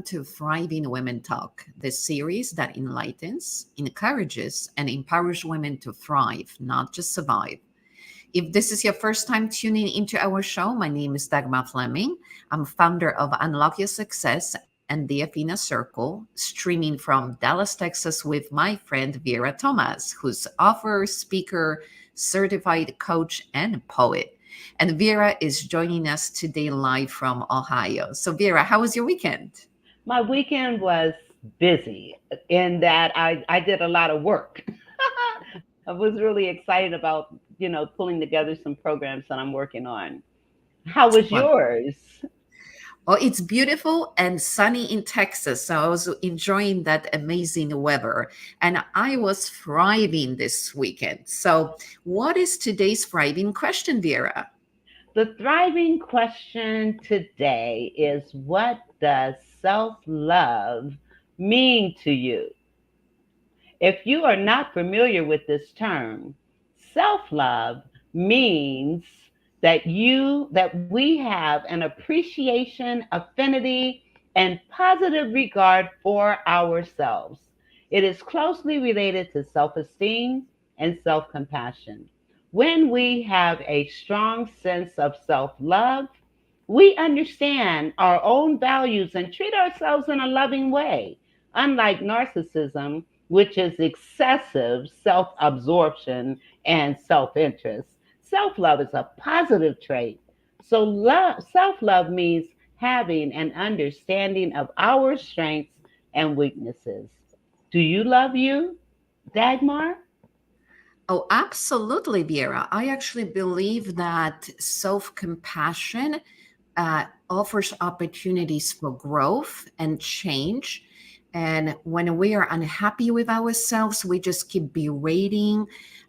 to Thriving Women Talk, the series that enlightens, encourages, and empowers women to thrive, not just survive. If this is your first time tuning into our show, my name is Dagmar Fleming. I'm founder of Unlock Your Success and the Athena Circle, streaming from Dallas, Texas, with my friend Vera Thomas, who's author, speaker, certified coach, and poet. And Vera is joining us today live from Ohio. So, Vera, how was your weekend? My weekend was busy in that I did a lot of work. I was really excited about, pulling together some programs that I'm working on. How was Well, yours? oh, it's beautiful and sunny in Texas. So I was enjoying that amazing weather. And I was thriving this weekend. So, what is today's thriving question, Vera? The thriving question today is, what does self-love mean to you? If you are not familiar with this term, self-love means that we have an appreciation, affinity, and positive regard for ourselves. It is closely related to self-esteem and self-compassion. When we have a strong sense of self-love, we understand our own values and treat ourselves in a loving way. Unlike narcissism, which is excessive self absorption and self interest, self love is a positive trait. So, self love means having an understanding of our strengths and weaknesses. Do you love you, Dagmar? Oh, absolutely, Vera. I actually believe that self compassion offers opportunities for growth and change. And when we are unhappy with ourselves, we just keep berating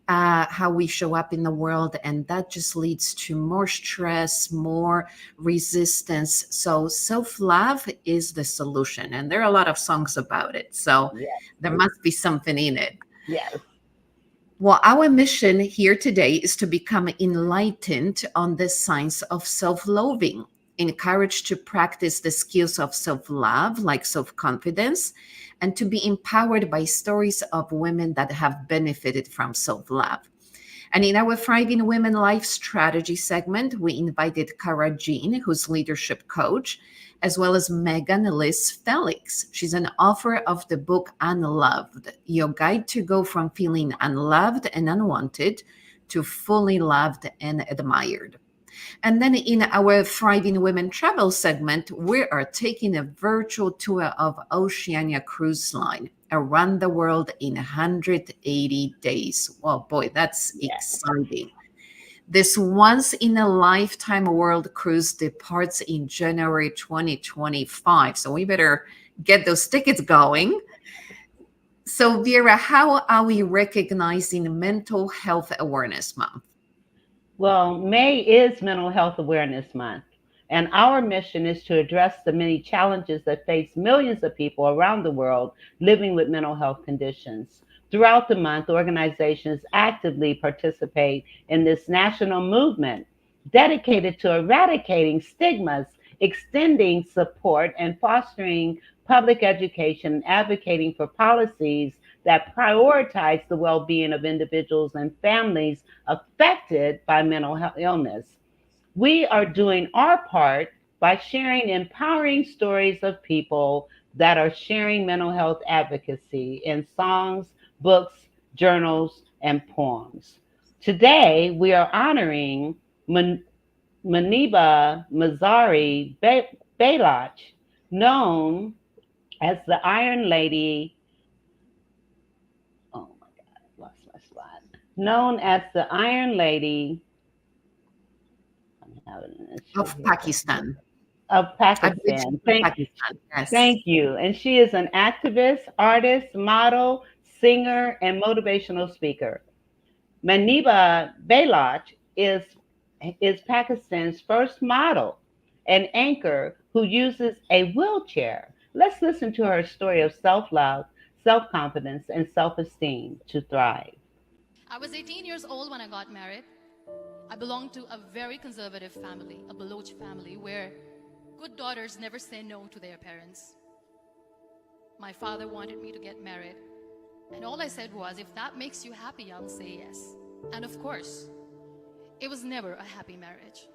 how we show up in the world. And that just leads to more stress, more resistance. So, self love is the solution. And there are a lot of songs about it. So, Yes. there must be something in it. Yes. Well, our mission here today is to become enlightened on the science of self loathing, encouraged to practice the skills of self love, like self confidence, and to be empowered by stories of women that have benefited from self love. And in our Thriving Women Life Strategy segment, we invited Cara Jean, who's leadership coach, as well as Megan Liz Felix. She's an author of the book Unloved, your guide to go from feeling unloved and unwanted to fully loved and admired. And then in our Thriving Women Travel segment, we are taking a virtual tour of Oceania Cruise Line around the world in 180 days. Oh boy, that's Yes. exciting. This once in a lifetime world cruise departs in January 2025. So we better get those tickets going. So, Vera, how are we recognizing Mental Health Awareness Month? Well, May is Mental Health Awareness Month, and our mission is to address the many challenges that face millions of people around the world living with mental health conditions. Throughout the month, organizations actively participate in this national movement dedicated to eradicating stigmas, extending support, and fostering public education and advocating for policies that prioritize the well being of individuals and families affected by mental health illness. We are doing our part by sharing empowering stories of people that are sharing mental health advocacy in songs, books, journals, and poems. Today, we are honoring Maniba Mazari Balach, known as the Iron Lady. Oh my God, I lost my spot. Known as the Iron Lady. I'm having an issue Of here. Pakistan. Of I believe she's Pakistan. from Pakistan. Yes. Thank you. And she is an activist, artist, model, singer, and motivational speaker. Maniba Balach is Pakistan's first model and anchor who uses a wheelchair. Let's listen to her story of self love, self confidence, and self esteem to thrive. I was 18 years old when I got married. I belonged to a very conservative family, a Baloch family, where good daughters never say no to their parents. My father wanted me to get married. And all I said was, if that makes you happy, I'll say yes. And of course, it was never a happy marriage.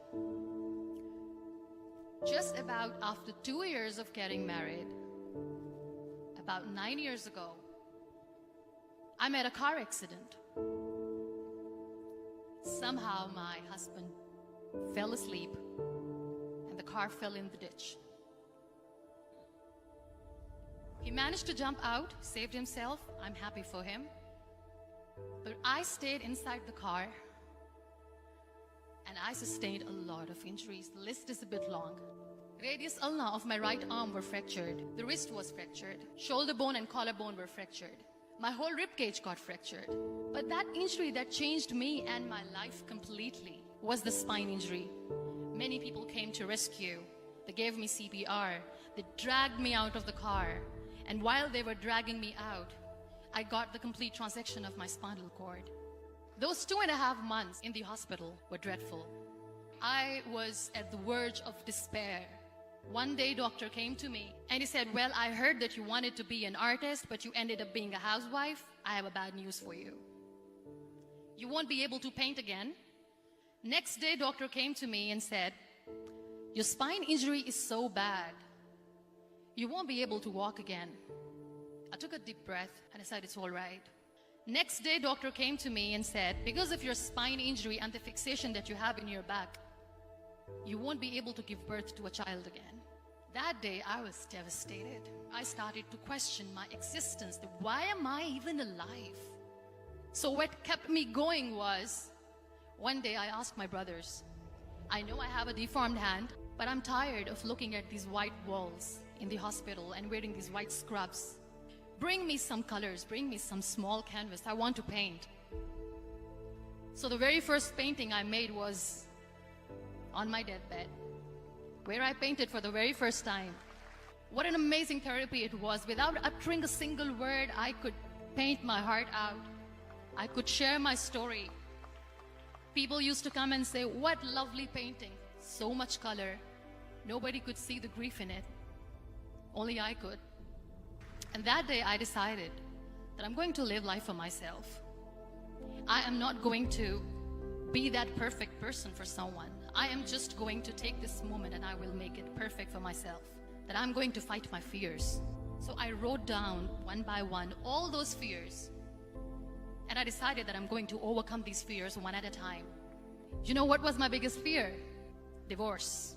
Just about after 2 years of getting married, about 9 years ago, I met a car accident. Somehow my husband fell asleep and the car fell in the ditch. He managed to jump out, saved himself. I'm happy for him. But I stayed inside the car and I sustained a lot of injuries. The list is a bit long. Radius ulna of my right arm were fractured. The wrist was fractured. Shoulder bone and collarbone were fractured. My whole rib cage got fractured. But that injury that changed me and my life completely was the spine injury. Many people came to rescue. They gave me CPR. They dragged me out of the car. And while they were dragging me out, I got the complete transection of my spinal cord. Those 2.5 months in the hospital were dreadful. I was at the verge of despair. One day, doctor came to me and he said, well, I heard that you wanted to be an artist, but you ended up being a housewife. I have a bad news for you. You won't be able to paint again. Next day, doctor came to me and said, your spine injury is so bad, you won't be able to walk again. I took a deep breath and I said, it's all right. Next day, doctor came to me and said, because of your spine injury and the fixation that you have in your back, you won't be able to give birth to a child again. That day, I was devastated. I started to question my existence. Why am I even alive? So what kept me going was, one day I asked my brothers, I know I have a deformed hand, but I'm tired of looking at these white walls in the hospital and wearing these white scrubs. Bring me some colors, bring me some small canvas. I want to paint. So the very first painting I made was on my deathbed, where I painted for the very first time. What an amazing therapy it was. Without uttering a single word, I could paint my heart out. I could share my story. People used to come and say, what lovely painting. So much color. Nobody could see the grief in it. Only I could. And that day I decided that I'm going to live life for myself. I am not going to be that perfect person for someone. I am just going to take this moment and I will make it perfect for myself. That I'm going to fight my fears. So I wrote down one by one all those fears. And I decided that I'm going to overcome these fears one at a time. You know what was my biggest fear? Divorce.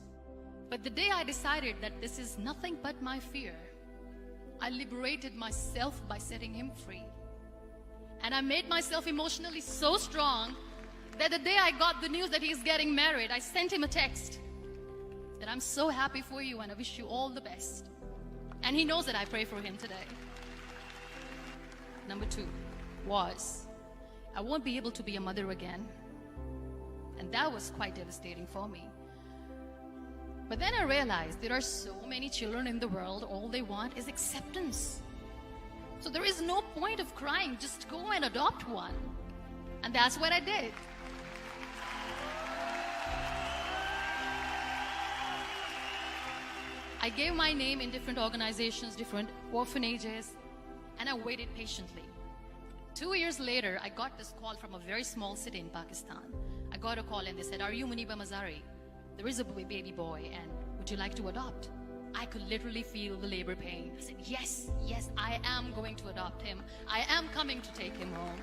But the day I decided that this is nothing but my fear, I liberated myself by setting him free. And I made myself emotionally so strong that the day I got the news that he's getting married, I sent him a text that I'm so happy for you and I wish you all the best. And he knows that I pray for him today. Number 2 was, I won't be able to be a mother again. And that was quite devastating for me. But then I realized there are so many children in the world, all they want is acceptance. So there is no point of crying, just go and adopt one. And that's what I did. I gave my name in different organizations, different orphanages, and I waited patiently. 2 years later, I got this call from a very small city in Pakistan. I got a call and they said, are you Muniba Mazari? There is a baby boy and would you like to adopt? I could literally feel the labor pain. I said, yes, yes, I am going to adopt him. I am coming to take him home.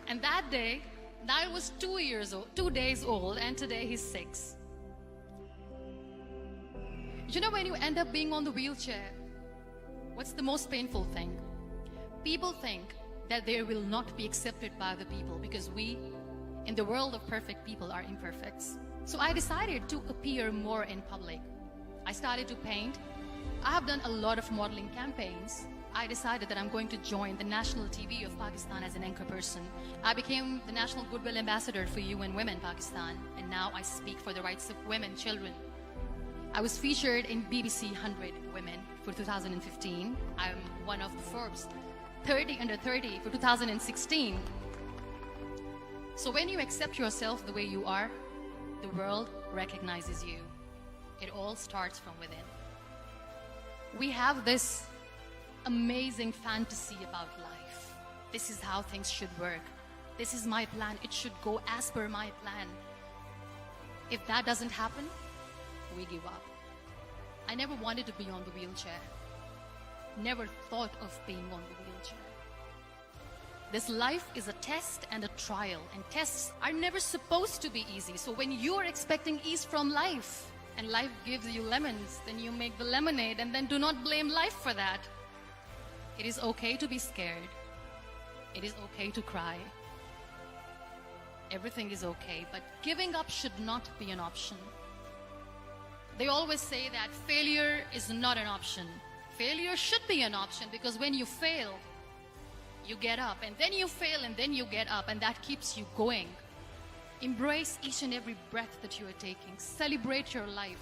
And that day, I was 2 days old, and today he's 6. You know, when you end up being on the wheelchair, what's the most painful thing? People think that they will not be accepted by the people because we, in the world of perfect people, are imperfects. So I decided to appear more in public. I started to paint. I have done a lot of modeling campaigns. I decided that I'm going to join the national TV of Pakistan as an anchor person. I became the National Goodwill Ambassador for UN Women Pakistan, and now I speak for the rights of women, children. I was featured in BBC 100 Women for 2015. I'm one of the Forbes 30 under 30 for 2016. So when you accept yourself the way you are, the world recognizes you. It all starts from within. We have this amazing fantasy about life. This is how things should work. This is my plan. It should go as per my plan. If that doesn't happen, we give up. I never wanted to be on the wheelchair. Never thought of being on the wheelchair. This life is a test and a trial, and tests are never supposed to be easy. So when you're expecting ease from life, and life gives you lemons, then you make the lemonade, and then do not blame life for that. It is okay to be scared. It is okay to cry. Everything is okay, but giving up should not be an option. They always say that failure is not an option. Failure should be an option, because when you fail, you get up, and then you fail, and then you get up, and that keeps you going. Embrace each and every breath that you are taking. Celebrate your life.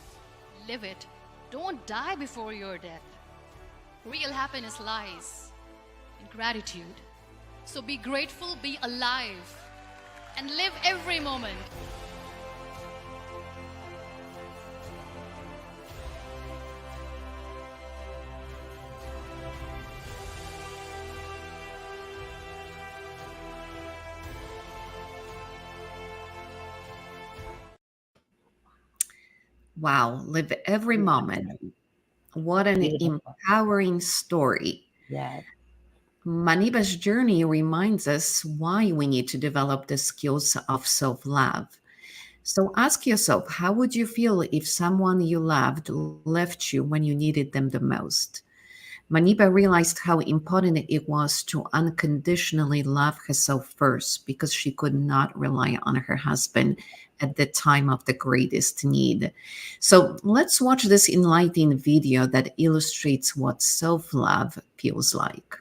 Live it. Don't die before your death. Real happiness lies in gratitude. So be grateful, be alive, and live every moment. Wow, live every moment. What an Beautiful. empowering story. Yes. Maniba's journey reminds us why we need to develop the skills of self love. So ask yourself, how would you feel if someone you loved left you when you needed them the most? Maniba realized how important it was to unconditionally love herself first, because she could not rely on her husband at the time of the greatest need. So let's watch this enlightening video that illustrates what self love feels like.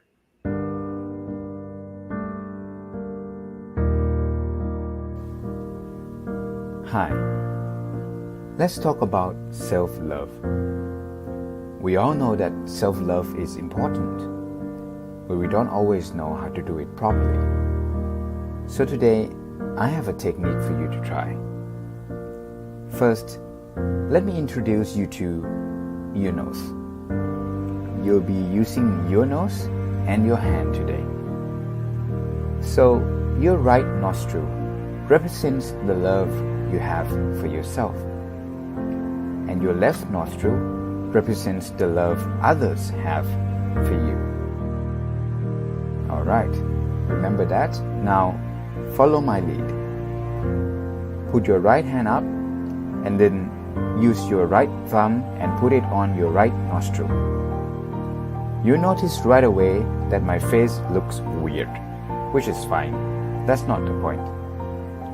Hi. Let's talk about self-love. We all know that self-love is important, but we don't always know how to do it properly. So today, I have a technique for you to try. First, let me introduce you to your nose. You'll be using your nose and your hand today. So, your right nostril represents the love you have for yourself, and your left nostril represents the love others have for you. Alright, remember that? Now, follow my lead. Put your right hand up and then use your right thumb and put it on your right nostril. You notice right away that my face looks weird, which is fine. That's not the point.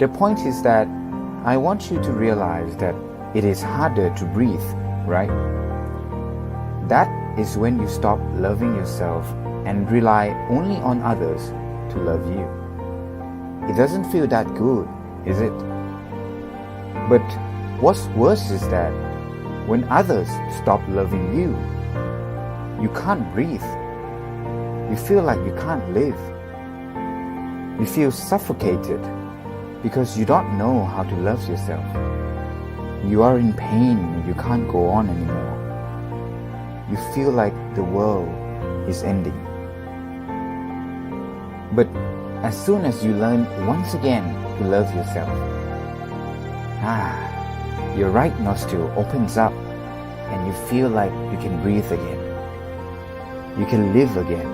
The point is that I want you to realize that it is harder to breathe, right? That is when you stop loving yourself and rely only on others to love you. It doesn't feel that good, is it? But what's worse is that when others stop loving you, you can't breathe. You feel like you can't live. You feel suffocated because you don't know how to love yourself. You are in pain, you can't go on anymore. You feel like the world is ending. But as soon as you learn once again to love yourself, your right nostril opens up and you feel like you can breathe again. You can live again.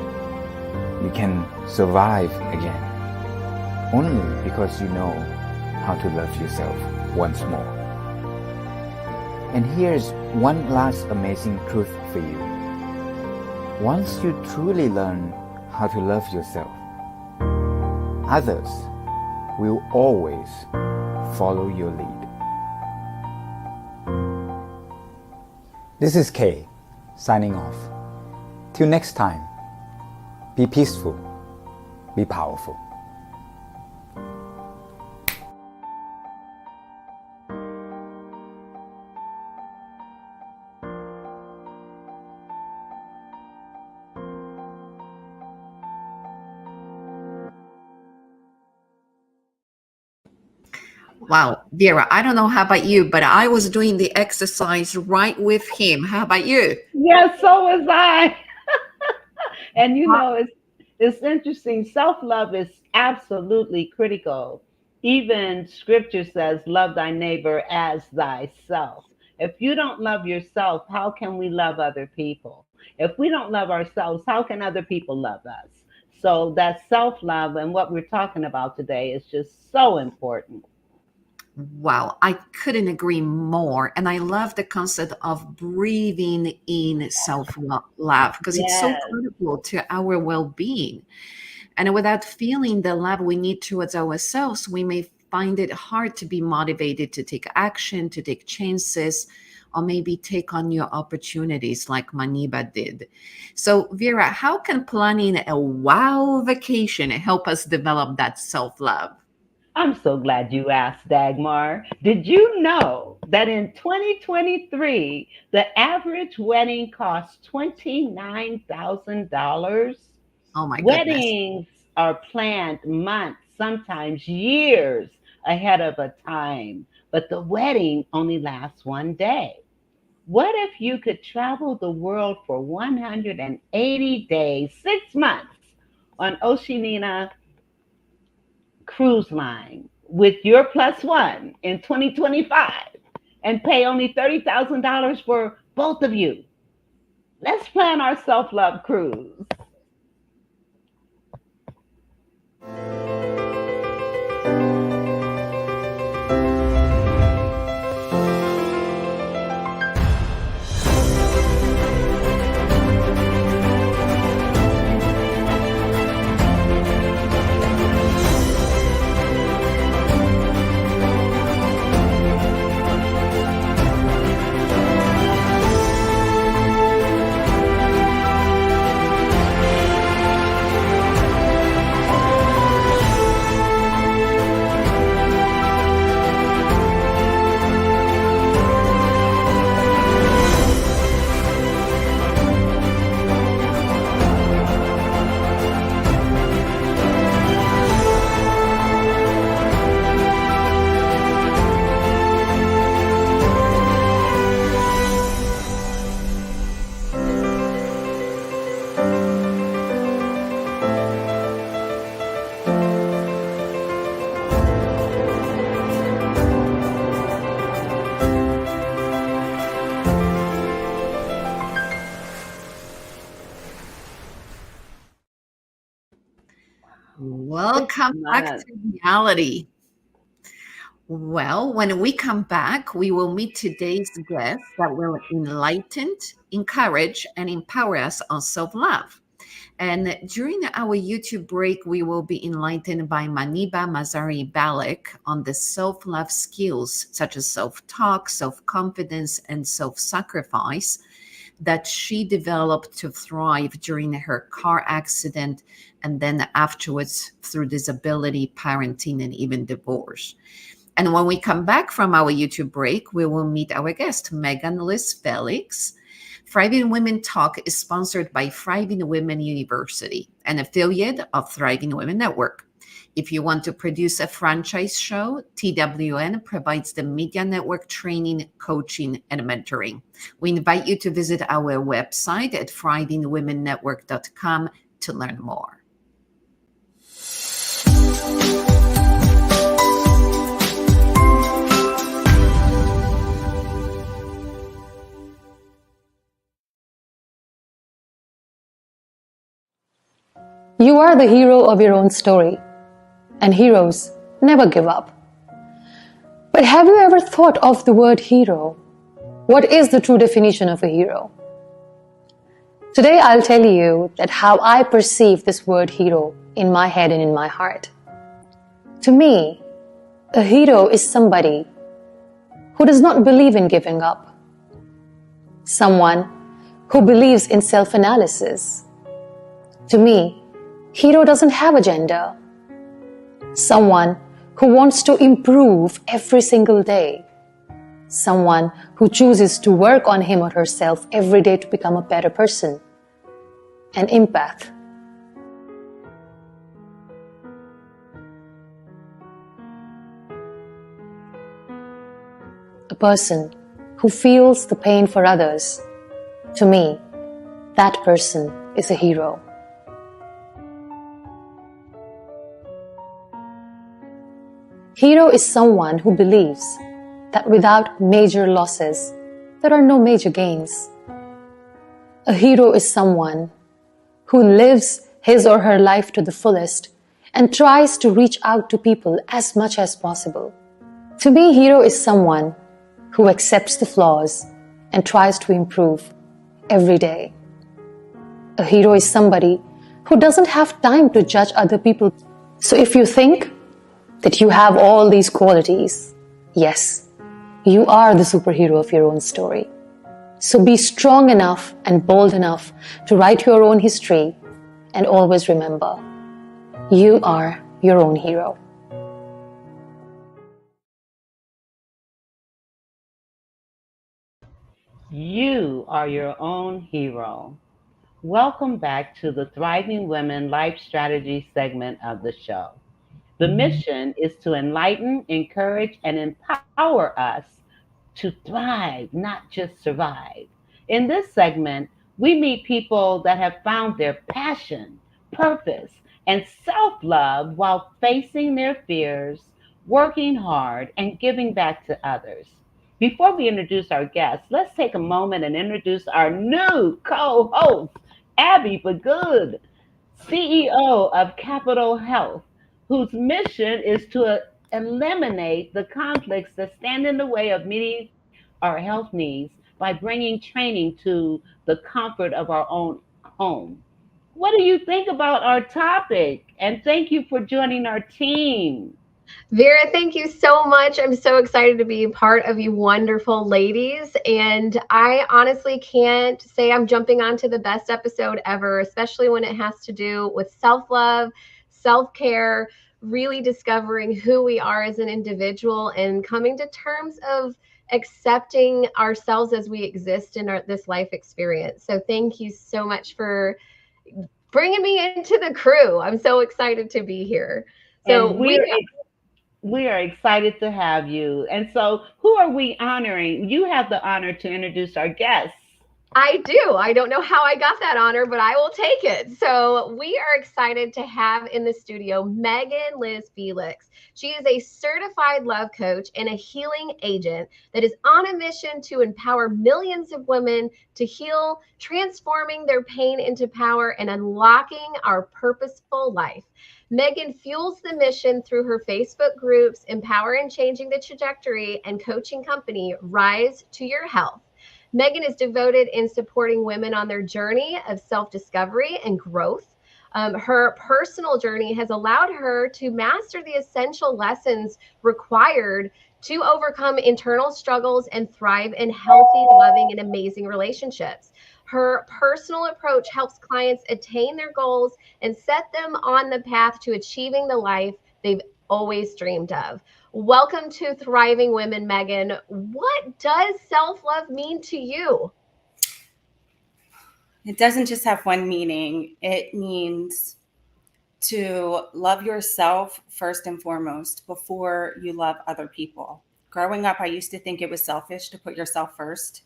You can survive again. Only because you know how to love yourself once more. And here's one last amazing truth for you. Once you truly learn how to love yourself, others will always follow your lead. This is Kay, signing off. Till next time, be peaceful, be powerful. Wow, Vera, I don't know how about you, but I was doing the exercise right with him. How about you? Yes, so was I. And it's interesting. Self-love is absolutely critical. Even scripture says, love thy neighbor as thyself. If you don't love yourself, how can we love other people? If we don't love ourselves, how can other people love us? So that self-love and what we're talking about today is just so important. Wow, I couldn't agree more. And I love the concept of breathing in self love because it's so Yes. critical to our well being. And without feeling the love we need towards ourselves, we may find it hard to be motivated to take action, to take chances, or maybe take on new opportunities like Maniba did. So, Vera, how can planning a wow vacation help us develop that self love? I'm so glad you asked, Dagmar. Did you know that in 2023, the average wedding costs $29,000? Oh, my goodness. Weddings are planned months, sometimes years ahead of a time, but the wedding only lasts one day. What if you could travel the world for 180 days, 6 months on Oceania Cruise Line with your plus one in 2025 and pay only $30,000 for both of you? Let's plan our self love cruise. Six Welcome back months. to reality. Well, when we come back, we will meet today's guest that will enlighten, encourage, and empower us on self love. And during our YouTube break, we will be enlightened by Maniba Mazari Balak on the self love skills such as self talk, self confidence, and self sacrifice that she developed to thrive during her car accident and then afterwards through disability, parenting, and even divorce. And when we come back from our YouTube break, we will meet our guest, Megan Liz Felix. Thriving Women Talk is sponsored by Thriving Women University, an affiliate of Thriving Women Network. If you want to produce a franchise show, TWN provides the media network training, coaching, and mentoring. We invite you to visit our website at thrivingwomennetwork.com to learn more. You are the hero of your own story, and heroes never give up. But have you ever thought of the word hero? What is the true definition of a hero? Today I'll tell you that how I perceive this word hero in my head and in my heart. To me, a hero is somebody who does not believe in giving up. Someone who believes in self-analysis. To me, hero doesn't have a gender. Someone who wants to improve every single day. Someone who chooses to work on him or herself every day to become a better person. An empath. person who feels the pain for others, to me, that person is a hero. Hero is someone who believes that without major losses, there are no major gains. A hero is someone who lives his or her life to the fullest and tries to reach out to people as much as possible. To me, hero is someone who accepts the flaws and tries to improve every day. A hero is somebody who doesn't have time to judge other people. So if you think that you have all these qualities, yes, you are the superhero of your own story. So be strong enough and bold enough to write your own history, and always remember, you are your own hero. You are your own hero. Welcome back to the Thriving Women Life Strategy segment of the show. The mission is to enlighten, encourage, and empower us to thrive, not just survive. In this segment, we meet people that have found their passion, purpose, and self love while facing their fears, working hard, and giving back to others. Before we introduce our guests, let's take a moment and introduce our new co host, Abby Bagood, CEO of Capital Health, whose mission is to eliminate the conflicts that stand in the way of meeting our health needs by bringing training to the comfort of our own home. What do you think about our topic? And thank you for joining our team. Vera, thank you so much. I'm so excited to be a part of you wonderful ladies. And I honestly can't say I'm jumping onto the best episode ever, especially when it has to do with self-love, self-care, really discovering who we are as an individual and coming to terms of accepting ourselves as we exist in this life experience. So thank you so much for bringing me into the crew. I'm so excited to be here. So And we are excited to have you. And so, who are we honoring? You have the honor to introduce our guests. I do. I don't know how I got that honor, but I will take it. So we are excited to have in the studio Megan Liz Felix. She is a certified love coach and a healing agent that is on a mission to empower millions of women to heal, transforming their pain into power and unlocking our purposeful life. Megan fuels the mission through her Facebook groups, Empower and Changing the Trajectory, and coaching company, Rise to Your Health. Megan is devoted in supporting women on their journey of self-discovery and growth. Her personal journey has allowed her to master the essential lessons required to overcome internal struggles and thrive in healthy, loving, and amazing relationships. Her personal approach helps clients attain their goals and set them on the path to achieving the life they've always dreamed of. Welcome to Thriving Women, Megan. What does self-love mean to you? It doesn't just have one meaning. It means to love yourself first and foremost before you love other people. Growing up, I used to think it was selfish to put yourself first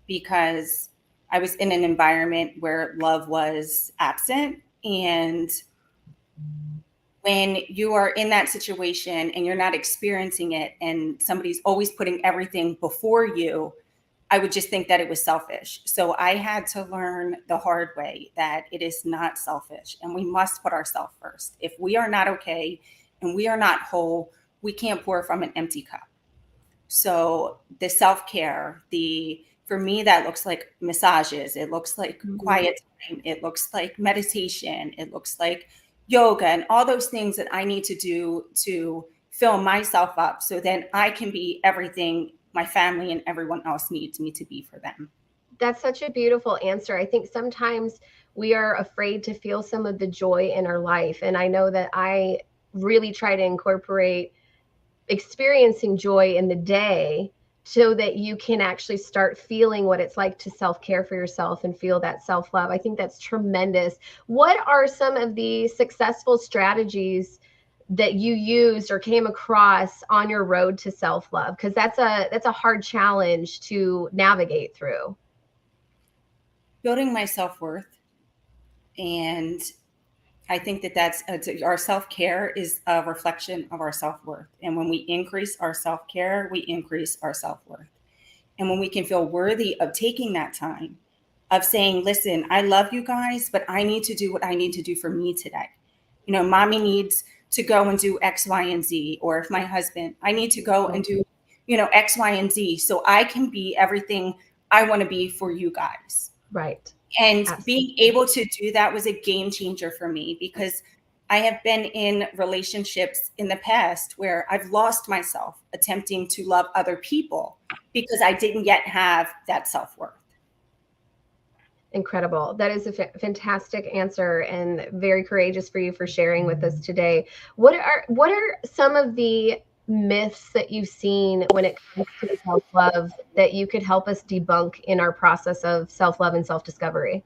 because I was in an environment where love was absent. And when you are in that situation and you're not experiencing it and somebody's always putting everything before you, I would just think that it was selfish. So I had to learn the hard way that it is not selfish and we must put ourselves first. If we are not okay and we are not whole, we can't pour from an empty cup. So the self-care, for me, that looks like massages. It looks like quiet time. It looks like meditation. It looks like yoga and all those things that I need to do to fill myself up so then I can be everything my family and everyone else needs me to be for them. That's such a beautiful answer. I think sometimes we are afraid to feel some of the joy in our life. And I know that I really try to incorporate experiencing joy in the day so that you can actually start feeling what it's like to self-care for yourself and feel that self-love. I think that's tremendous. What are some of the successful strategies that you used or came across on your road to self-love? Because that's a hard challenge to navigate through. Building my self-worth. And I think that that's our self-care is a reflection of our self-worth. And when we increase our self-care, we increase our self-worth. And when we can feel worthy of taking that time, of saying, listen, I love you guys, but I need to do what I need to do for me today. You know, mommy needs to go and do X, Y, and Z. Or if my husband, I need to go and do, you know, X, Y, and Z so I can be everything I want to be for you guys. Right. And Absolutely. being able to do that was a game changer for me, because I have been in relationships in the past where I've lost myself attempting to love other people because I didn't yet have that self-worth. Incredible. That is a fantastic answer, and very courageous for you for sharing with us today. What are some of the myths that you've seen when it comes to self-love that you could help us debunk in our process of self-love and self-discovery?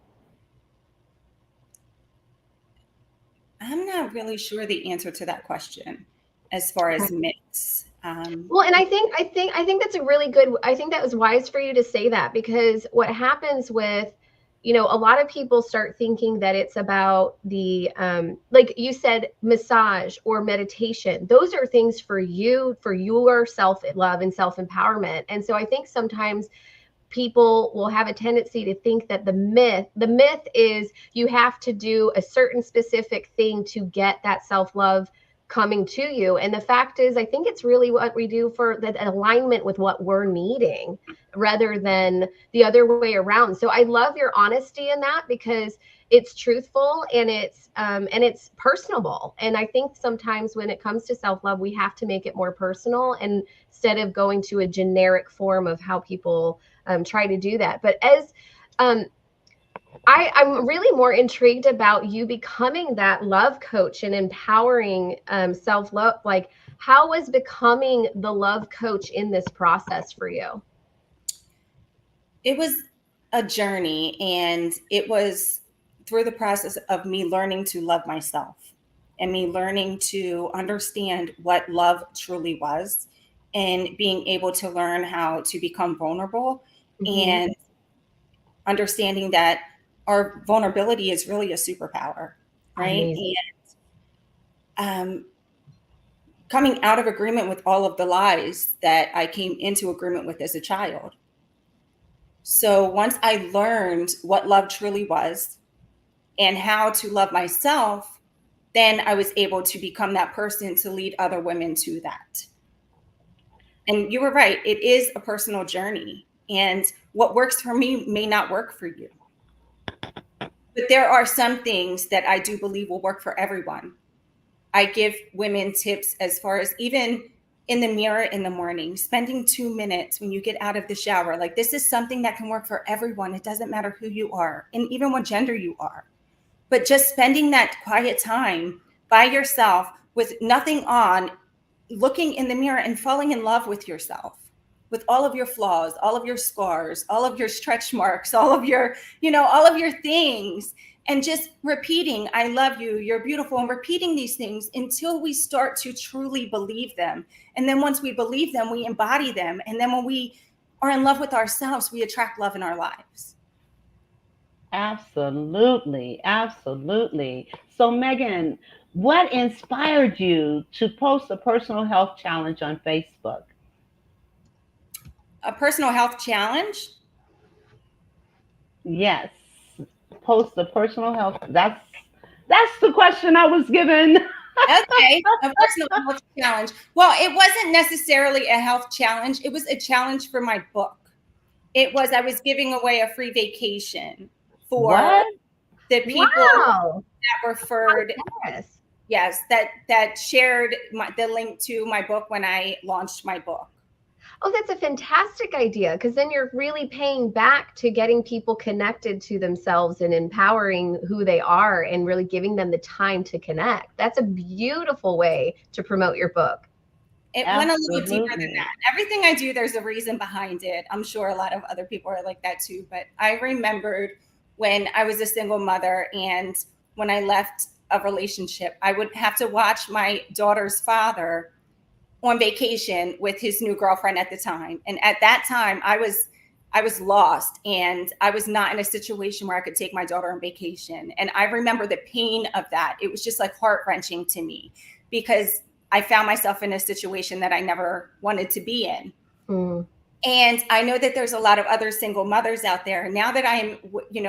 I'm not really sure the answer to that question as far as myths. Well, and I think that's a really good, I think that was wise for you to say that, because what happens with, you know, a lot of people start thinking that it's about the, like you said, massage or meditation. Those are things for you, for your self-love and self-empowerment. And so I think sometimes people will have a tendency to think that the myth is you have to do a certain specific thing to get that self-love coming to you. And the fact is, I think it's really what we do for that alignment with what we're needing rather than the other way around. So I love your honesty in that, because it's truthful and it's personable. And I think sometimes when it comes to self-love, we have to make it more personal, and instead of going to a generic form of how people try to do that. But as I'm really more intrigued about you becoming that love coach and empowering self-love. Like, how was becoming the love coach in this process for you? It was a journey, and it was through the process of me learning to love myself and me learning to understand what love truly was, and being able to learn how to become vulnerable, and understanding that our vulnerability is really a superpower, right? Amazing. And coming out of agreement with all of the lies that I came into agreement with as a child. So once I learned what love truly was and how to love myself, then I was able to become that person to lead other women to that. And you were right, it is a personal journey. And what works for me may not work for you. But there are some things that I do believe will work for everyone. I give women tips as far as even in the mirror in the morning, spending 2 minutes when you get out of the shower. Like, this is something that can work for everyone. It doesn't matter who you are and even what gender you are. But just spending that quiet time by yourself with nothing on, looking in the mirror and falling in love with yourself, with all of your flaws, all of your scars, all of your stretch marks, all of your, all of your things, and just repeating, I love you, you're beautiful, and repeating these things until we start to truly believe them. And then once we believe them, we embody them. And then when we are in love with ourselves, we attract love in our lives. Absolutely. Absolutely. So Megan, what inspired you to post a personal health challenge on Facebook? A personal health challenge? Yes. Post a personal health. That's the question I was given. Okay, a personal health challenge. Well, it wasn't necessarily a health challenge. It was a challenge for my book. I was giving away a free vacation for the people that referred. Yes, that shared the link to my book when I launched my book. Oh, that's a fantastic idea, because then you're really paying back to getting people connected to themselves and empowering who they are and really giving them the time to connect. That's a beautiful way to promote your book. It went a little deeper than that. Everything I do, there's a reason behind it. I'm sure a lot of other people are like that too. But I remembered when I was a single mother, and when I left a relationship, I would have to watch my daughter's father on vacation with his new girlfriend at the time. And at that time, I was lost, and I was not in a situation where I could take my daughter on vacation. And I remember the pain of that. It was just like heart-wrenching to me, because I found myself in a situation that I never wanted to be in. Mm. And I know that there's a lot of other single mothers out there. Now that I am,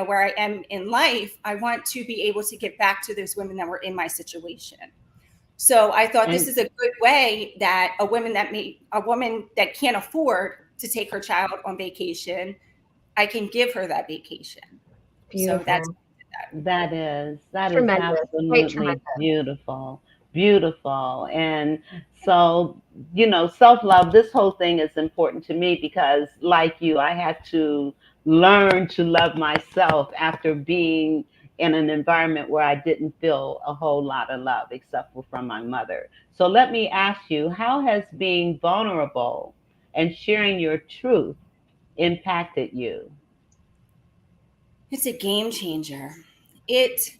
where I am in life, I want to be able to get back to those women that were in my situation. So I thought this is a good way that a woman that can't afford to take her child on vacation, I can give her that vacation. Beautiful. So that's that is Tremendous. absolutely beautiful. Beautiful. And so, self-love, this whole thing is important to me because, like you, I had to learn to love myself after being in an environment where I didn't feel a whole lot of love except for from my mother. So let me ask you, how has being vulnerable and sharing your truth impacted you? It's a game changer. It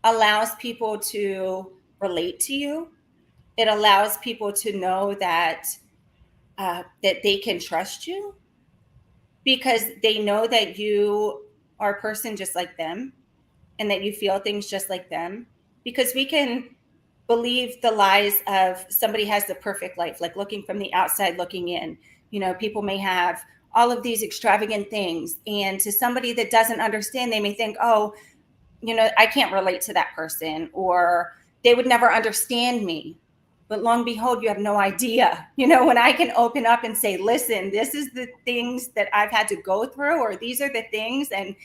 allows people to relate to you. It allows people to know that that they can trust you, because they know that you are a person just like them, and that you feel things just like them. Because we can believe the lies of somebody has the perfect life, like looking from the outside looking in. People may have all of these extravagant things, and to somebody that doesn't understand, they may think, oh, I can't relate to that person, or they would never understand me. But lo and behold, you have no idea. When I can open up and say, listen, this is the things that I've had to go through, or these are the things and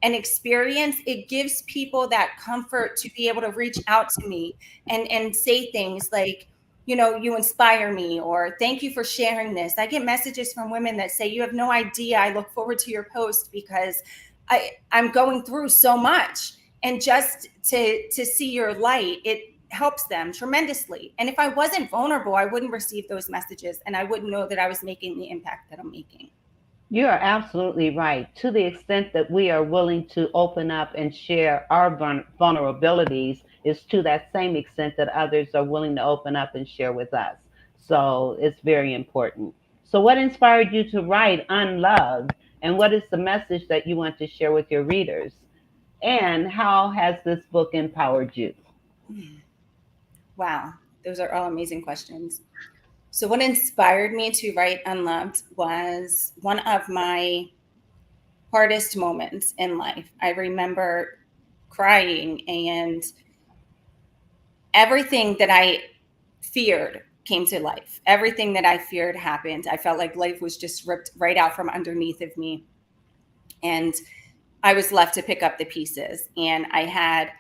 experience, it gives people that comfort to be able to reach out to me and say things like, you inspire me, or thank you for sharing this. I get messages from women that say, you have no idea, I look forward to your post because I'm going through so much. And just to see your light, it helps them tremendously. And if I wasn't vulnerable, I wouldn't receive those messages, and I wouldn't know that I was making the impact that I'm making. You are absolutely right. To the extent that we are willing to open up and share our vulnerabilities is to that same extent that others are willing to open up and share with us. So it's very important. So what inspired you to write Unloved, and what is the message that you want to share with your readers? And how has this book empowered you? Wow, those are all amazing questions. So what inspired me to write Unloved was one of my hardest moments in life. I remember crying, and everything that I feared came to life. Everything that I feared happened. I felt like life was just ripped right out from underneath of me. And I was left to pick up the pieces. And I had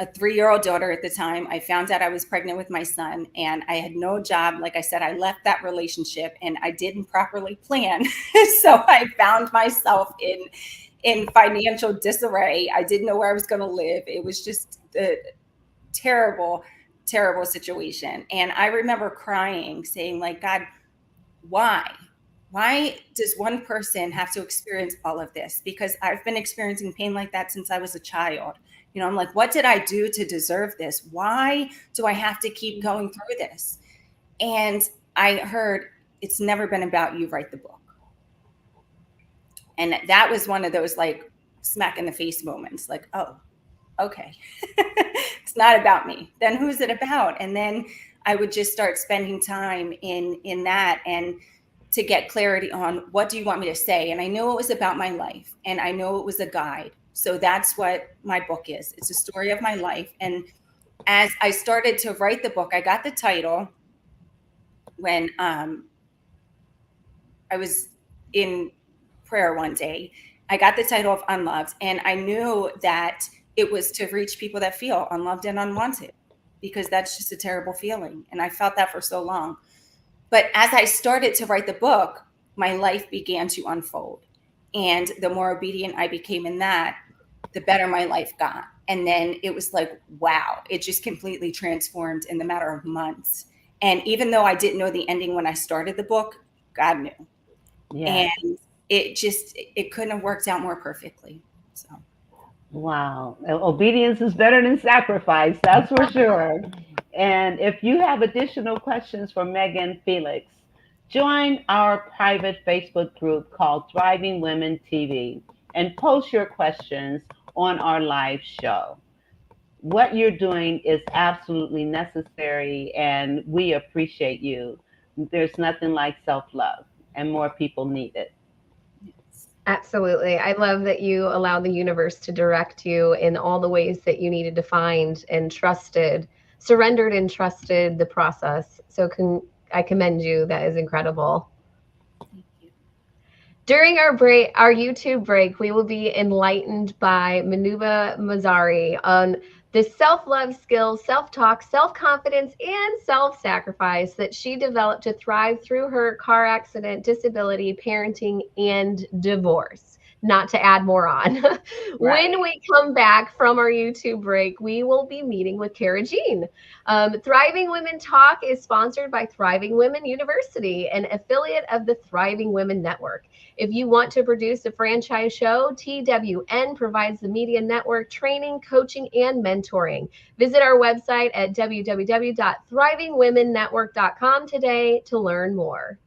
a 3-year-old daughter at the time. I found out I was pregnant with my son, and I had no job. Like I said, I left that relationship, and I didn't properly plan. So I found myself in financial disarray. I didn't know where I was going to live. It was just a terrible, terrible situation. And I remember crying, saying, like, God, why? Why does one person have to experience all of this? Because I've been experiencing pain like that since I was a child. I'm like, what did I do to deserve this? Why do I have to keep going through this? And I heard, it's never been about you, write the book. And that was one of those like smack in the face moments, like, oh, okay. It's not about me. Then who's it about? And then I would just start spending time in that, and to get clarity on, what do you want me to say? And I knew it was about my life, and I know it was a guide. So that's what my book is. It's a story of my life. And as I started to write the book, I got the title when I was in prayer one day. I got the title of Unloved, and I knew that it was to reach people that feel unloved and unwanted, because that's just a terrible feeling. And I felt that for so long. But as I started to write the book, my life began to unfold. And the more obedient I became in that, the better my life got. And then it was like, wow, it just completely transformed in the matter of months. And even though I didn't know the ending when I started the book, God knew. Yeah. And it couldn't have worked out more perfectly. So Wow. Obedience is better than sacrifice, that's for sure. And if you have additional questions for Megan Felix, join our private Facebook group called Thriving Women TV and post your questions on our live show. What you're doing is absolutely necessary, and we appreciate you. There's nothing like self love, and more people need it. Absolutely. I love that you allowed the universe to direct you in all the ways that you needed to find and surrendered and trusted the process. So I commend you. That is incredible. Thank you. During our YouTube break, we will be enlightened by Manuba Mazzari on the self-love skills, self-talk, self-confidence, and self-sacrifice that she developed to thrive through her car accident, disability, parenting, and divorce. Not to add more on. Right. When we come back from our YouTube break, we will be meeting with Cara Jean. Thriving Women Talk is sponsored by Thriving Women University, an affiliate of the Thriving Women Network. If you want to produce a franchise show, TWN provides the media network training, coaching, and mentoring. Visit our website at www.thrivingwomennetwork.com today to learn more.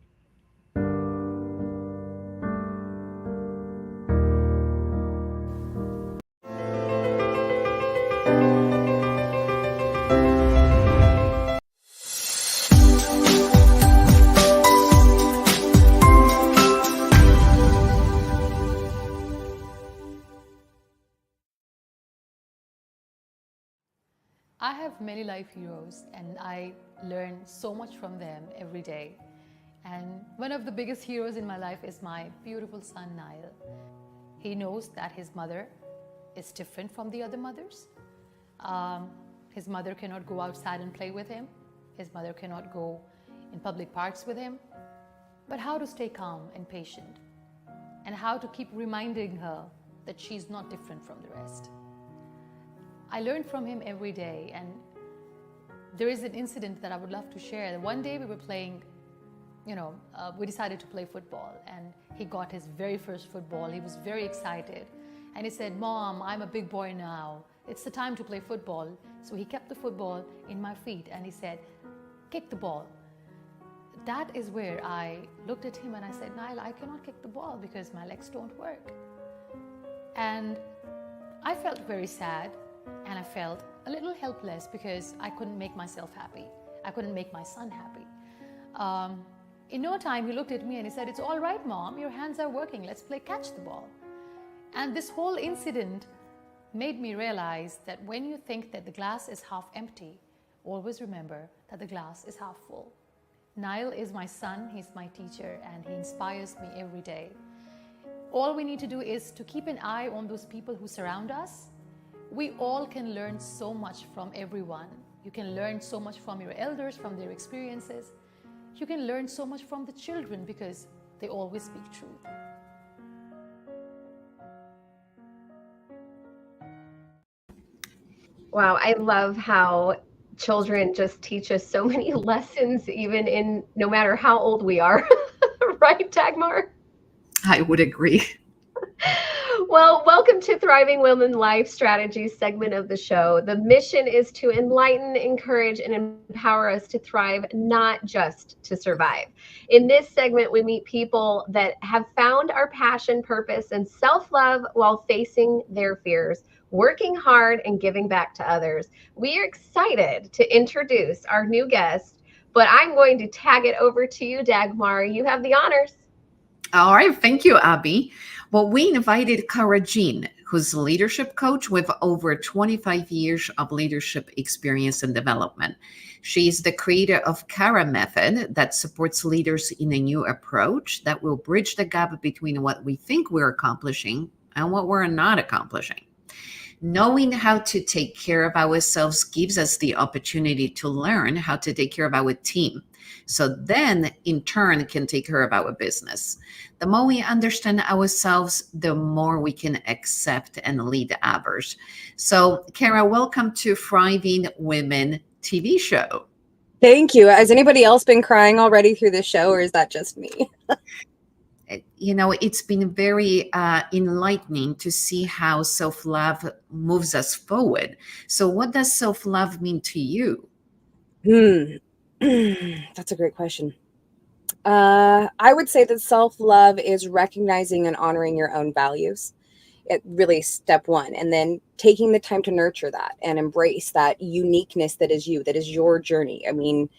I have many life heroes, and I learn so much from them every day. And one of the biggest heroes in my life is my beautiful son, Niall. He knows that his mother is different from the other mothers. His mother cannot go outside and play with him. His mother cannot go in public parks with him. But how to stay calm and patient, and how to keep reminding her that she's not different from the rest. I learn from him every day, and there is an incident that I would love to share. One day we were playing, we decided to play football, and he got his very first football. He was very excited, and he said, "Mom, I'm a big boy now. It's the time to play football." So he kept the football in my feet, and he said, "Kick the ball." That is where I looked at him and I said, "Niall, I cannot kick the ball because my legs don't work." And I felt very sad. And I felt a little helpless because I couldn't make myself happy. I couldn't make my son happy. In no time, he looked at me and he said, "It's all right, Mom, your hands are working. Let's play catch the ball." And this whole incident made me realize that when you think that the glass is half empty, always remember that the glass is half full. Niall is my son, he's my teacher, and he inspires me every day. All we need to do is to keep an eye on those people who surround us. We all can learn so much from everyone. You can learn so much from your elders, from their experiences. You can learn so much from the children because they always speak truth. Wow, I love how children just teach us so many lessons, even in no matter how old we are. Right, Dagmar? I would agree. Well, welcome to Thriving Women Life Strategies segment of the show. The mission is to enlighten, encourage, and empower us to thrive, not just to survive. In this segment, we meet people that have found our passion, purpose, and self-love while facing their fears, working hard, and giving back to others. We are excited to introduce our new guest, but I'm going to tag it over to you, Dagmar. You have the honors. All right. Thank you, Abby. Well, we invited Cara Jean, who's a leadership coach with over 25 years of leadership experience and development. She is the creator of Cara Method that supports leaders in a new approach that will bridge the gap between what we think we're accomplishing and what we're not accomplishing. Knowing how to take care of ourselves gives us the opportunity to learn how to take care of our team. So then, in turn, can take care of our business. The more we understand ourselves, the more we can accept and lead others. So, Cara, welcome to Thriving Women TV show. Thank you. Has anybody else been crying already through this show, or is that just me? it's been very enlightening to see how self-love moves us forward. So what does self-love mean to you? That's a great question. I would say that self-love is recognizing and honoring your own values. It really step one, and then taking the time to nurture that and embrace that uniqueness that is you, that is your journey. I mean,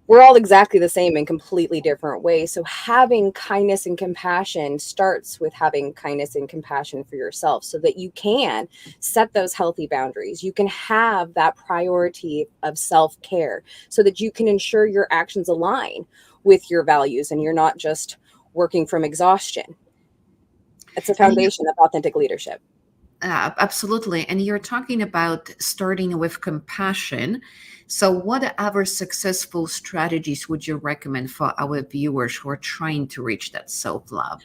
we're all exactly the same in completely different ways. So having kindness and compassion starts with having kindness and compassion for yourself so that you can set those healthy boundaries. You can have that priority of self-care so that you can ensure your actions align with your values and you're not just working from exhaustion. It's a foundation of authentic leadership. Absolutely. And you're talking about starting with compassion. So what other successful strategies would you recommend for our viewers who are trying to reach that self-love?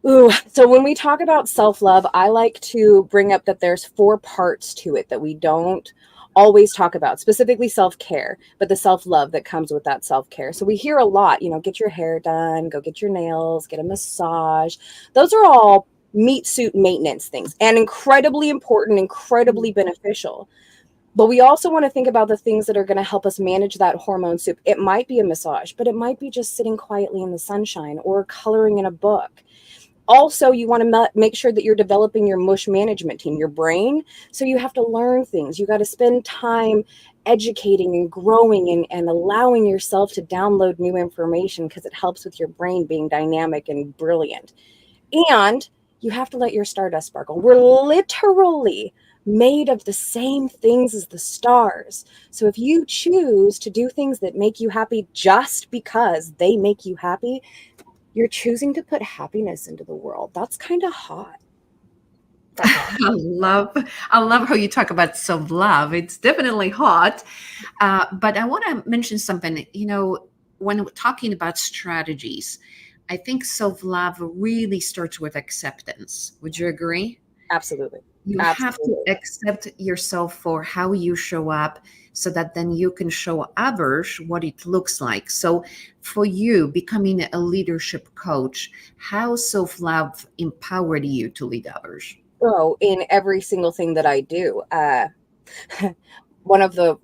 Ooh, so when we talk about self-love, I like to bring up that there's 4 parts to it that we don't always talk about, specifically self-care, but the self-love that comes with that self-care. So we hear a lot, get your hair done, go get your nails, get a massage. Those are all meat suit maintenance things and incredibly important, incredibly beneficial. But we also want to think about the things that are going to help us manage that hormone soup. It might be a massage, but it might be just sitting quietly in the sunshine or coloring in a book. Also, you want to make sure that you're developing your mush management team, your brain. So you have to learn things. You got to spend time educating and growing and allowing yourself to download new information because it helps with your brain being dynamic and brilliant. And you have to let your stardust sparkle. We're literally made of the same things as the stars. So if you choose to do things that make you happy just because they make you happy, you're choosing to put happiness into the world. That's kind of hot. I love how you talk about self-love. It's definitely hot. But I want to mention something, when we're talking about strategies, I think self-love really starts with acceptance. Would you agree? Absolutely. You have to accept yourself for how you show up so that then you can show others what it looks like. So for you, becoming a leadership coach, how self-love empowered you to lead others? Oh, in every single thing that I do. One of the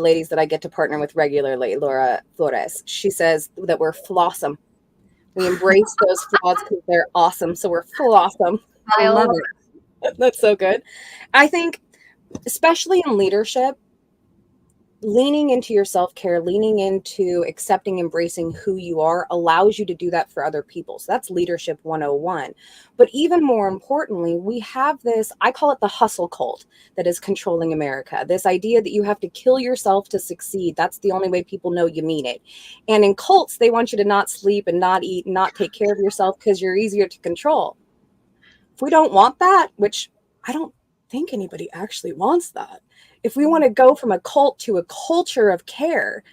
ladies that I get to partner with regularly, Laura Flores, she says that we're flawsome. We embrace those flaws because they're awesome. So we're flawsome. I love it. That's so good. I think, especially in leadership, leaning into your self-care, leaning into accepting, embracing who you are allows you to do that for other people. So that's leadership 101. But even more importantly, we have this, I call it the hustle cult that is controlling America. This idea that you have to kill yourself to succeed. That's the only way people know you mean it. And in cults, they want you to not sleep and not eat and not take care of yourself because you're easier to control. If we don't want that, which I don't think anybody actually wants that. If we want to go from a cult to a culture of care,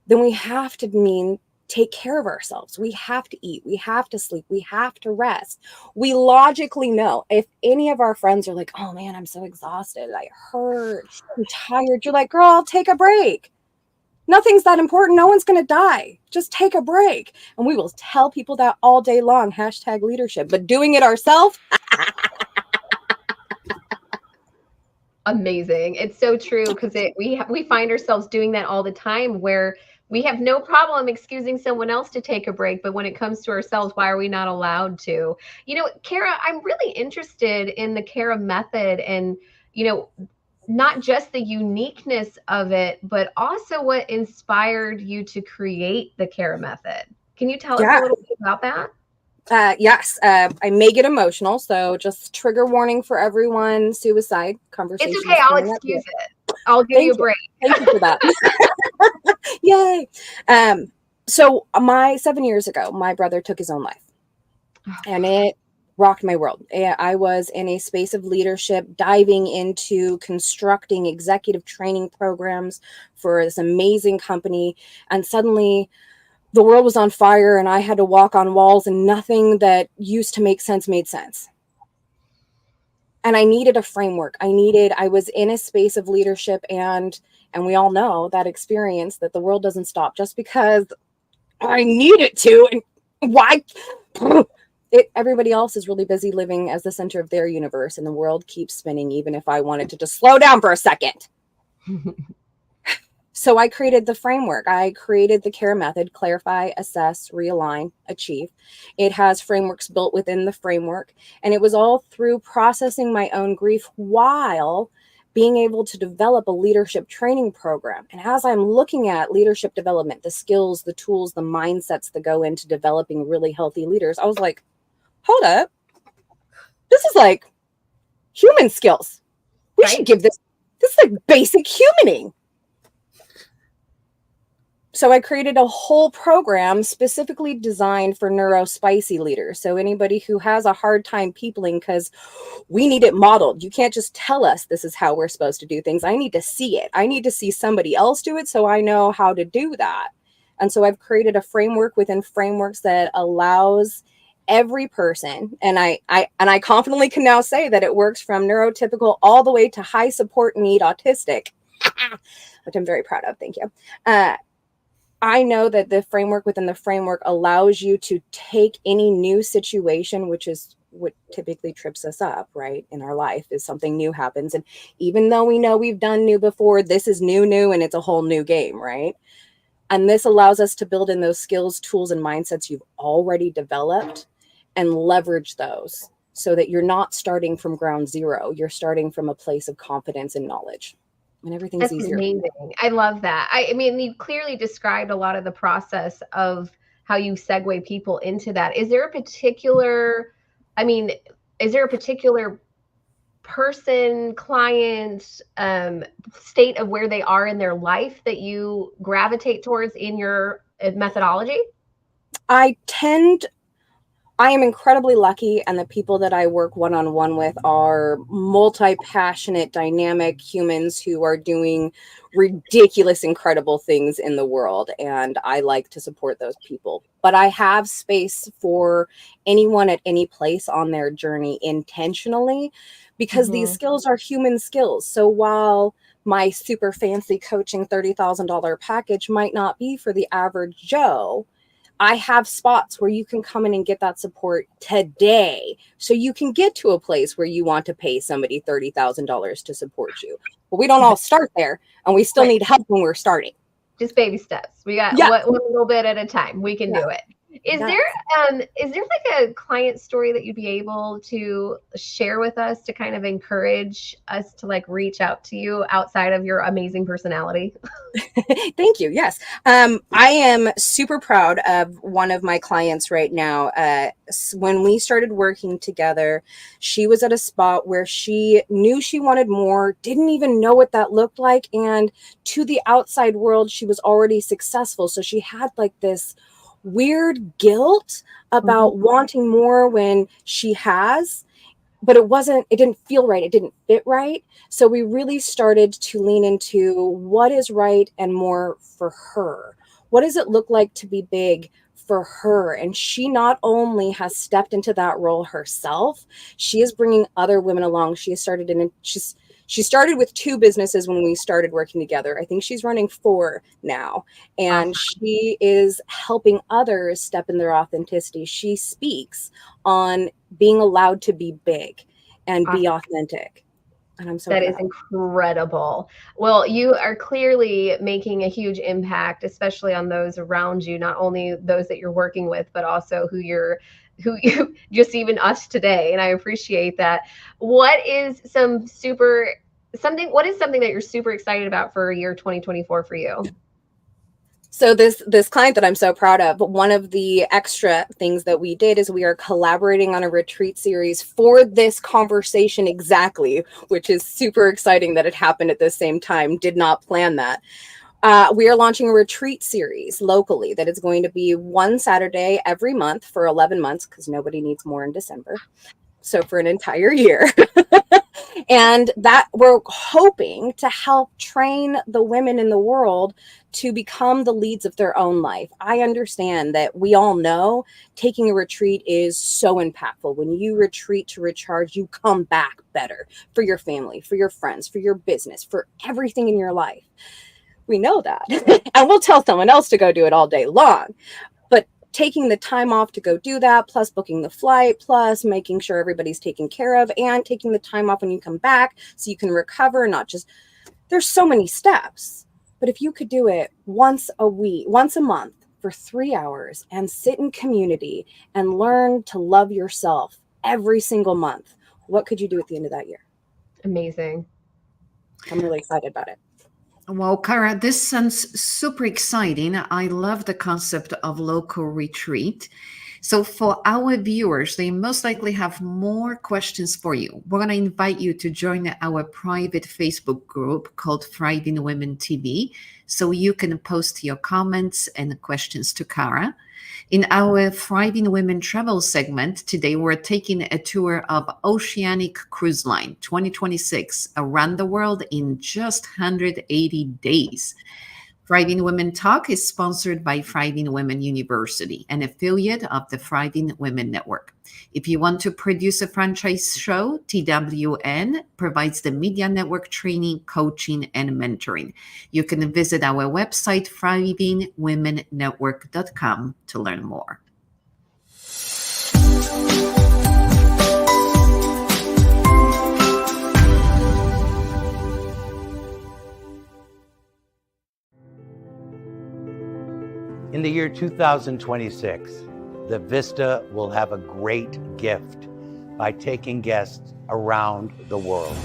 then we have to take care of ourselves. We have to eat. We have to sleep. We have to rest. We logically know if any of our friends are like, oh man, I'm so exhausted. I hurt. I'm tired. You're like, girl, take a break. Nothing's that important. No one's going to die. Just take a break. And we will tell people that all day long, #leadership, but doing it ourselves. Amazing. It's so true because we find ourselves doing that all the time where we have no problem excusing someone else to take a break. But when it comes to ourselves, why are we not allowed to? Kara, I'm really interested in the Kara method and, not just the uniqueness of it, but also what inspired you to create the Kara method. Can you tell us a little bit about that? Yes, I may get emotional, so just trigger warning for everyone. Suicide conversation. It's okay. I'll excuse it. I'll give you a break. Thank you for that. Yay. So 7 years ago, my brother took his own life, and it rocked my world. I was in a space of leadership, diving into constructing executive training programs for this amazing company, and suddenly the world was on fire and I had to walk on walls and nothing that used to make sense made sense. And I needed a framework. I was in a space of leadership and we all know that experience that the world doesn't stop just because I need it to. And why? everybody else is really busy living as the center of their universe, and the world keeps spinning, even if I wanted to just slow down for a second. So I created the framework. I created the CARE method: clarify, assess, realign, achieve. It has frameworks built within the framework. And it was all through processing my own grief while being able to develop a leadership training program. And as I'm looking at leadership development, the skills, the tools, the mindsets that go into developing really healthy leaders, I was like, hold up. This is like human skills. We should give this is like basic humaning. So I created a whole program specifically designed for neurospicy leaders. So anybody who has a hard time peopling, because we need it modeled. You can't just tell us this is how we're supposed to do things. I need to see it. I need to see somebody else do it so I know how to do that. And so I've created a framework within frameworks that allows every person, and I confidently can now say that it works from neurotypical all the way to high support need autistic, which I'm very proud of. Thank you. I know that the framework within the framework allows you to take any new situation, which is what typically trips us up, right, in our life, is something new happens. And even though we know we've done new before, this is new, and it's a whole new game, right? And this allows us to build in those skills, tools, and mindsets you've already developed and leverage those so that you're not starting from ground zero. You're starting from a place of confidence and knowledge. And everything's That's easier. Amazing. I love that. I mean, you clearly described a lot of the process of how you segue people into that. Is there a particular person, client, state of where they are in their life that you gravitate towards in your methodology? I am incredibly lucky, and the people that I work one-on-one with are multi-passionate, dynamic humans who are doing ridiculous, incredible things in the world. And I like to support those people. But I have space for anyone at any place on their journey intentionally, because these skills are human skills. So while my super fancy coaching $30,000 package might not be for the average Joe, I have spots where you can come in and get that support today. So you can get to a place where you want to pay somebody $30,000 to support you. But we don't all start there, and we still need help when we're starting. Just baby steps. We got one little bit at a time. We can do it. Is there like a client story that you'd be able to share with us to kind of encourage us to like reach out to you outside of your amazing personality? Thank you. Yes. I am super proud of one of my clients right now. When we started working together, she was at a spot where she knew she wanted more, didn't even know what that looked like. And to the outside world, she was already successful. So she had like this weird guilt about wanting more when she has, but it didn't feel right. It didn't fit right. So we really started to lean into what is right and more for her. What does it look like to be big for her? And she not only has stepped into that role herself, she is bringing other women along. She started with 2 businesses when we started working together. I think she's running 4 now. And she is helping others step in their authenticity. She speaks on being allowed to be big and be authentic. And I'm so proud. That is incredible. Well, you are clearly making a huge impact, especially on those around you, not only those that you're working with, but also who you just even us today. And I appreciate that. What is something that you're super excited about for year 2024 for you? So this client that I'm so proud of, one of the extra things that we did is we are collaborating on a retreat series for this conversation exactly, which is super exciting that it happened at the same time. Did not plan that. We are launching a retreat series locally that is going to be one Saturday every month for 11 months, because nobody needs more in December. So for an entire year. And that we're hoping to help train the women in the world to become the leads of their own life. I understand that we all know taking a retreat is so impactful. When you retreat to recharge, you come back better for your family, for your friends, for your business, for everything in your life. We know that. And we'll tell someone else to go do it all day long. But taking the time off to go do that, plus booking the flight, plus making sure everybody's taken care of, and taking the time off when you come back so you can recover, not just, there's so many steps. But if you could do it once a week, once a month for 3 hours and sit in community and learn to love yourself every single month, what could you do at the end of that year? Amazing. I'm really excited about it. Well, Kara, this sounds super exciting. I love the concept of local retreat. So for our viewers, they most likely have more questions for you. We're going to invite you to join our private Facebook group called Thriving Women TV, so you can post your comments and questions to Kara. In our Thriving Women travel segment, today we're taking a tour of Oceanic Cruise Line 2026 around the world in just 180 days. Thriving Women Talk is sponsored by Thriving Women University, an affiliate of the Thriving Women Network. If you want to produce a franchise show, TWN provides the media network training, coaching, and mentoring. You can visit our website, thrivingwomennetwork.com, to learn more. In the year 2026, the Vista will have a great gift by taking guests around the world.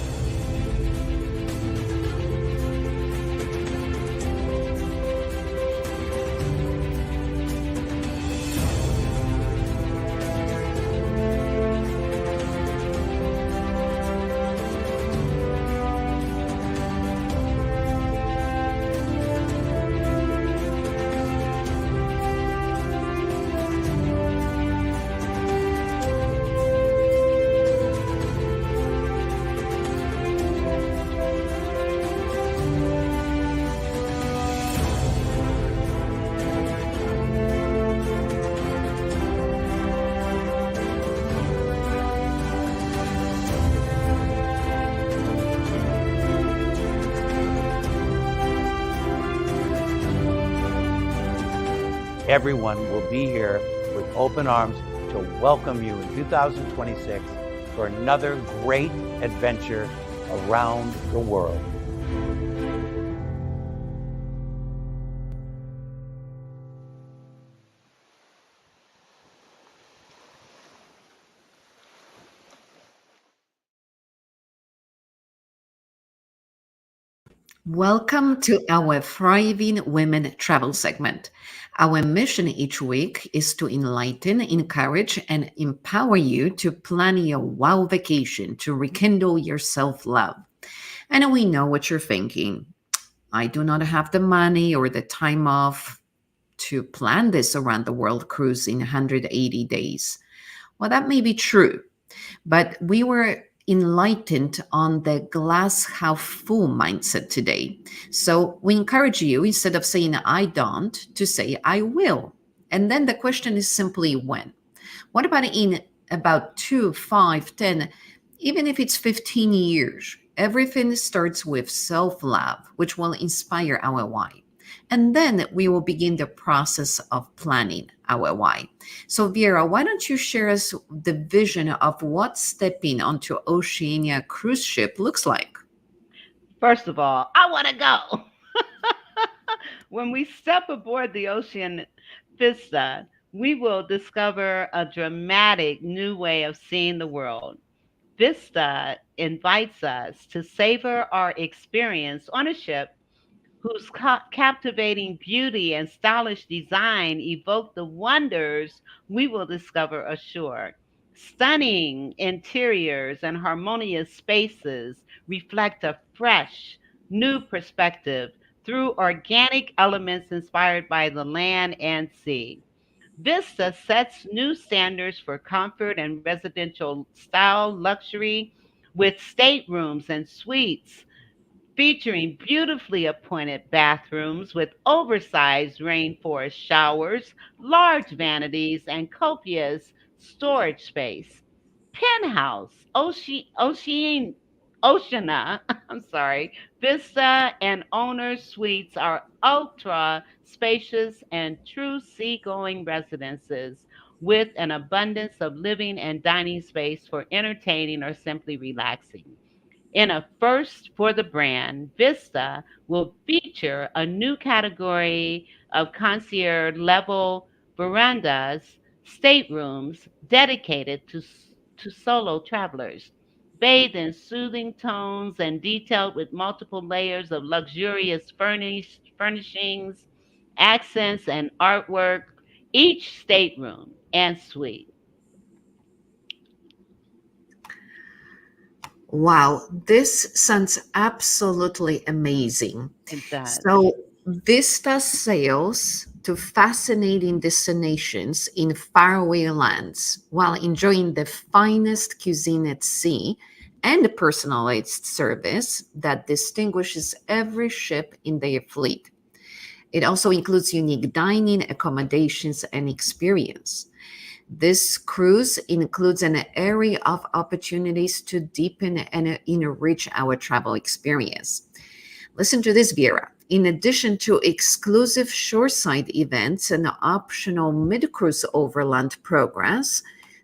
Everyone will be here with open arms to welcome you in 2026 for another great adventure around the world. Welcome to our Thriving Women travel segment. Our mission each week is to enlighten, encourage, and empower you to plan your wow vacation to rekindle your self-love. And we know what you're thinking. I do not have the money or the time off to plan this around the world cruise in 180 days. Well, that may be true, but we were enlightened on the glass half full mindset today. So we encourage you, instead of saying I don't, to say I will. And then the question is simply when. What about in about 2, 5, 10, even if it's 15 years? Everything starts with self-love, which will inspire our why. And then we will begin the process of planning our why. So Vera, why don't you share us the vision of what stepping onto Oceania cruise ship looks like? First of all, I want to go. When we step aboard the Ocean Vista, we will discover a dramatic new way of seeing the world. Vista invites us to savor our experience on a ship whose captivating beauty and stylish design evoke the wonders we will discover ashore. Stunning interiors and harmonious spaces reflect a fresh, new perspective through organic elements inspired by the land and sea. Vista sets new standards for comfort and residential style luxury with staterooms and suites featuring beautifully appointed bathrooms with oversized rainforest showers, large vanities, and copious storage space. Penthouse, Oceana, I'm sorry, Vista and Owner Suites are ultra spacious and true seagoing residences with an abundance of living and dining space for entertaining or simply relaxing. In a first for the brand, Vista will feature a new category of concierge level verandas, staterooms dedicated to solo travelers. Bathed in soothing tones and detailed with multiple layers of luxurious furnishings, accents, and artwork, each stateroom and suite. Wow, this sounds absolutely amazing. It does. So, Vista sails to fascinating destinations in faraway lands while enjoying the finest cuisine at sea and the personalized service that distinguishes every ship in their fleet. It also includes unique dining, accommodations, and experience. This cruise includes an array of opportunities to deepen and enrich our travel experience. Listen to this, Vera. In addition to exclusive shoreside events and optional mid-cruise overland programs,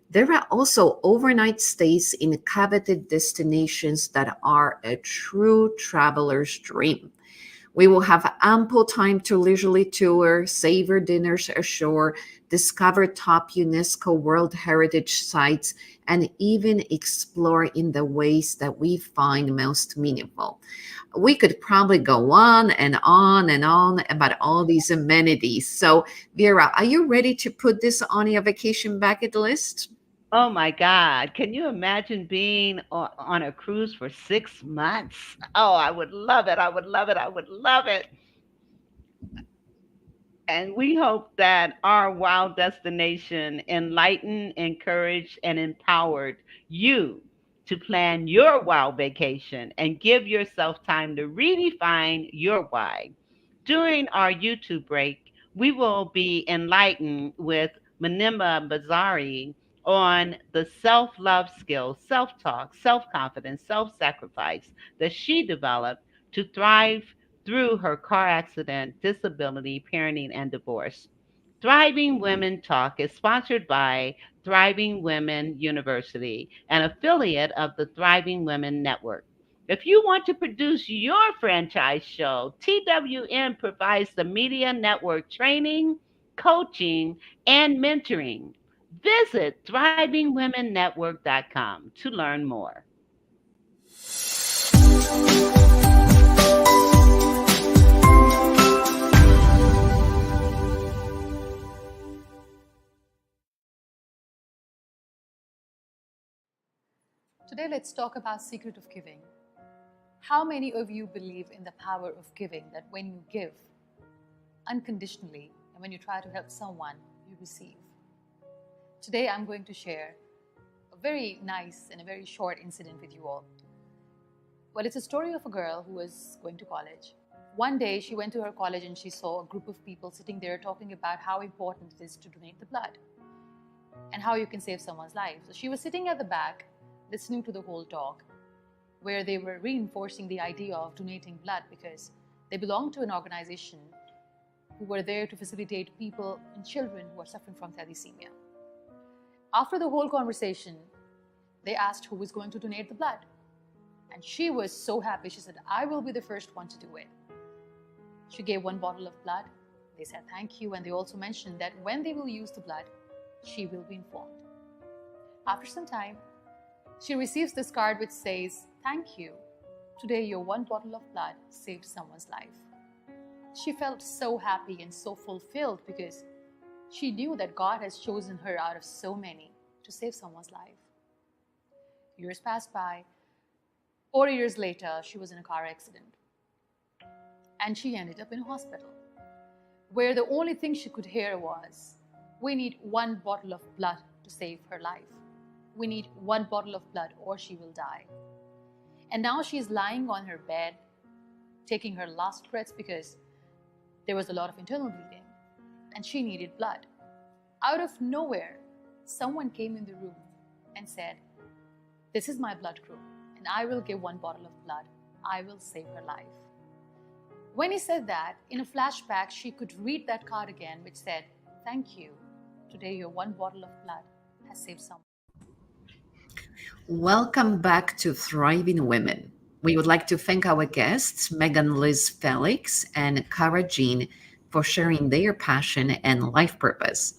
there are also overnight stays in coveted destinations that are a true traveler's dream. We will have ample time to leisurely tour, savor dinners ashore, discover top UNESCO World Heritage sites, and even explore in the ways that we find most meaningful. We could probably go on and on and on about all these amenities. So, Vera, are you ready to put this on your vacation bucket list? Oh my God. Can you imagine being on a cruise for 6 months? Oh, I would love it. I would love it. I would love it. And we hope that our wild destination enlightened, encouraged, and empowered you to plan your wild vacation and give yourself time to redefine your why. During our YouTube break, we will be enlightened with Manima Bazari on the self love skills, self talk, self confidence, self sacrifice that she developed to thrive through her car accident, disability, parenting, and divorce. Thriving Women Talk is sponsored by Thriving Women University, an affiliate of the Thriving Women Network. If you want to produce your franchise show, TWN provides the media network training, coaching, and mentoring. Visit thrivingwomennetwork.com to learn more. Today, let's talk about secret of giving. How many of you believe in the power of giving, that when you give unconditionally and when you try to help someone, you receive? Today, I'm going to share a very nice and a very short incident with you all. Well, it's a story of a girl who was going to college. One day, she went to her college and she saw a group of people sitting there talking about how important it is to donate the blood and how you can save someone's life. So she was sitting at the back, listening to the whole talk, where they were reinforcing the idea of donating blood because they belonged to an organization who were there to facilitate people and children who are suffering from thalassemia. After the whole conversation, they asked who was going to donate the blood. And she was so happy. She said, I will be the first one to do it. She gave 1 bottle of blood. They said thank you. And they also mentioned that when they will use the blood, she will be informed. After some time, she receives this card which says, thank you. Today, your 1 bottle of blood saved someone's life. She felt so happy and so fulfilled because she knew that God has chosen her out of so many to save someone's life. Years passed by. 4 years later, she was in a car accident. And she ended up in a hospital, where the only thing she could hear was, we need 1 bottle of blood to save her life. We need 1 bottle of blood or she will die. And now she's lying on her bed, taking her last breaths because there was a lot of internal bleeding and she needed blood. Out of nowhere, someone came in the room and said, this is my blood group and I will give 1 bottle of blood. I will save her life. When he said that, in a flashback, she could read that card again, which said, thank you. Today, your 1 bottle of blood has saved someone. Welcome back to Thriving Women. We would like to thank our guests, Megan Liz Felix and Cara Jean, for sharing their passion and life purpose.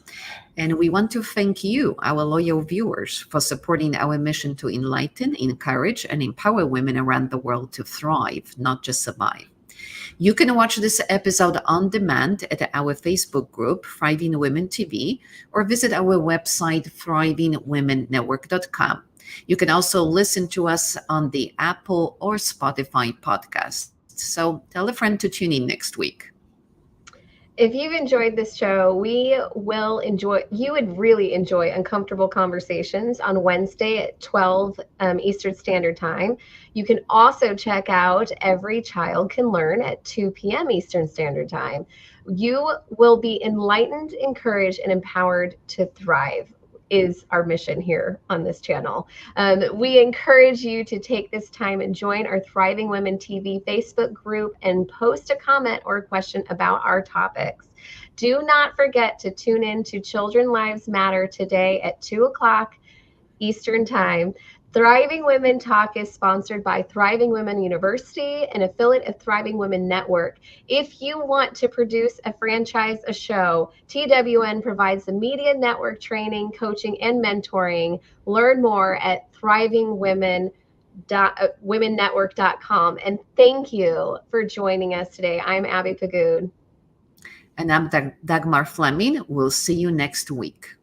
And we want to thank you, our loyal viewers, for supporting our mission to enlighten, encourage, and empower women around the world to thrive, not just survive. You can watch this episode on demand at our Facebook group, Thriving Women TV, or visit our website, thrivingwomennetwork.com. You can also listen to us on the Apple or Spotify podcast. So tell a friend to tune in next week. If you've enjoyed this show, you would really enjoy Uncomfortable Conversations on Wednesday at 12 Eastern Standard Time. You can also check out Every Child Can Learn at 2 p.m. Eastern Standard Time. You will be enlightened, encouraged, and empowered to thrive is our mission here on this channel. We encourage you to take this time and join our Thriving Women TV Facebook group and post a comment or a question about our topics. Do not forget to tune in to Children Lives Matter today at 2 o'clock Eastern Time. Thriving Women Talk is sponsored by Thriving Women University, an affiliate of Thriving Women Network. If you want to produce a show, TWN provides the media network training, coaching, and mentoring. Learn more at thrivingwomennetwork.com. And thank you for joining us today. I'm Abby Pagood. And I'm Dagmar Fleming. We'll see you next week.